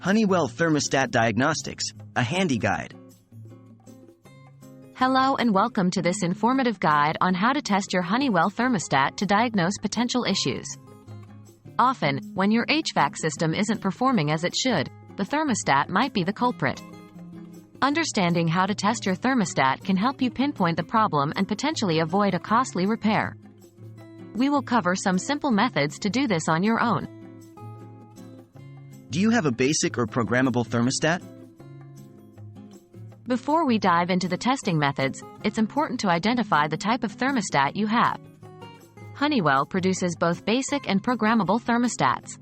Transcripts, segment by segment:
Honeywell Thermostat Diagnostics, a handy guide. Hello and welcome to this informative guide on how to test your Honeywell thermostat to diagnose potential issues. Often, when your HVAC system isn't performing as it should, the thermostat might be the culprit. Understanding how to test your thermostat can help you pinpoint the problem and potentially avoid a costly repair. We will cover some simple methods to do this on your own. Do you have a basic or programmable thermostat? Before we dive into the testing methods, it's important to identify the type of thermostat you have. Honeywell produces both basic and programmable thermostats.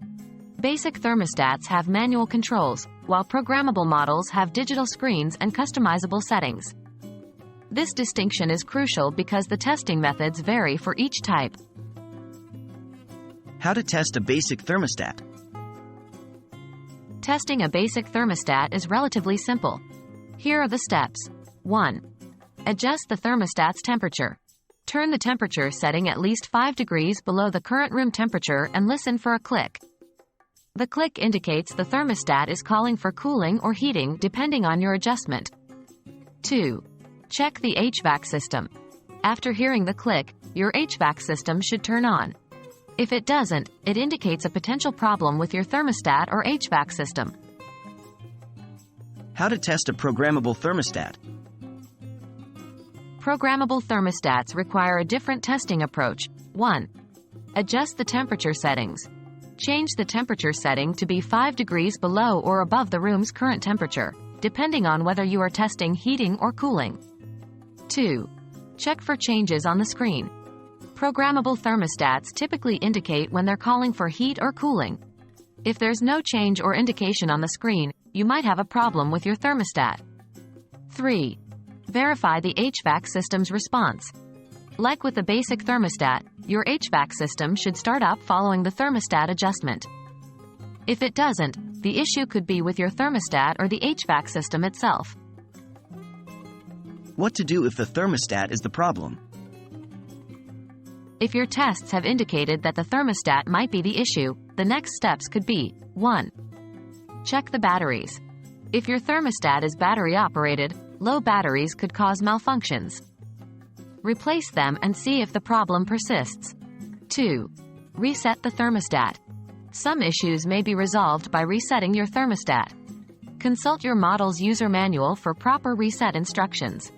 Basic thermostats have manual controls, while programmable models have digital screens and customizable settings. This distinction is crucial because the testing methods vary for each type. How to test a basic thermostat? Testing a basic thermostat is relatively simple. Here are the steps. 1. Adjust the thermostat's temperature. Turn the temperature setting at least 5 degrees below the current room temperature and listen for a click. The click indicates the thermostat is calling for cooling or heating depending on your adjustment. 2. Check the HVAC system. After hearing the click, your HVAC system should turn on. If it doesn't, it indicates a potential problem with your thermostat or HVAC system. How to test a programmable thermostat? Programmable thermostats require a different testing approach. 1. Adjust the temperature settings. Change the temperature setting to be 5 degrees below or above the room's current temperature, depending on whether you are testing heating or cooling. 2. Check for changes on the screen. Programmable thermostats typically indicate when they're calling for heat or cooling. If there's no change or indication on the screen, you might have a problem with your thermostat. 3. Verify the HVAC system's response. Like with the basic thermostat, your HVAC system should start up following the thermostat adjustment. If it doesn't, the issue could be with your thermostat or the HVAC system itself. What to do if the thermostat is the problem? If your tests have indicated that the thermostat might be the issue, the next steps could be: 1. Check the batteries. If your thermostat is battery-operated, low batteries could cause malfunctions. Replace them and see if the problem persists. 2. Reset the thermostat. Some issues may be resolved by resetting your thermostat. Consult your model's user manual for proper reset instructions.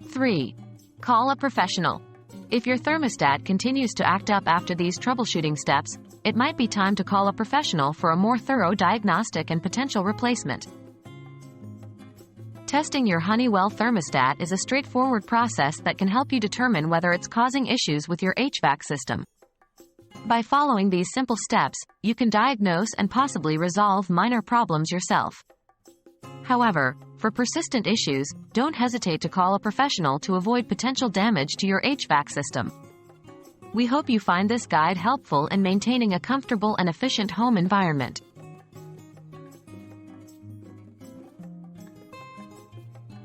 3. Call a professional. If your thermostat continues to act up after these troubleshooting steps, it might be time to call a professional for a more thorough diagnostic and potential replacement. Testing your Honeywell thermostat is a straightforward process that can help you determine whether it's causing issues with your HVAC system. By following these simple steps, you can diagnose and possibly resolve minor problems yourself. However, for persistent issues, don't hesitate to call a professional to avoid potential damage to your HVAC system. We hope you find this guide helpful in maintaining a comfortable and efficient home environment.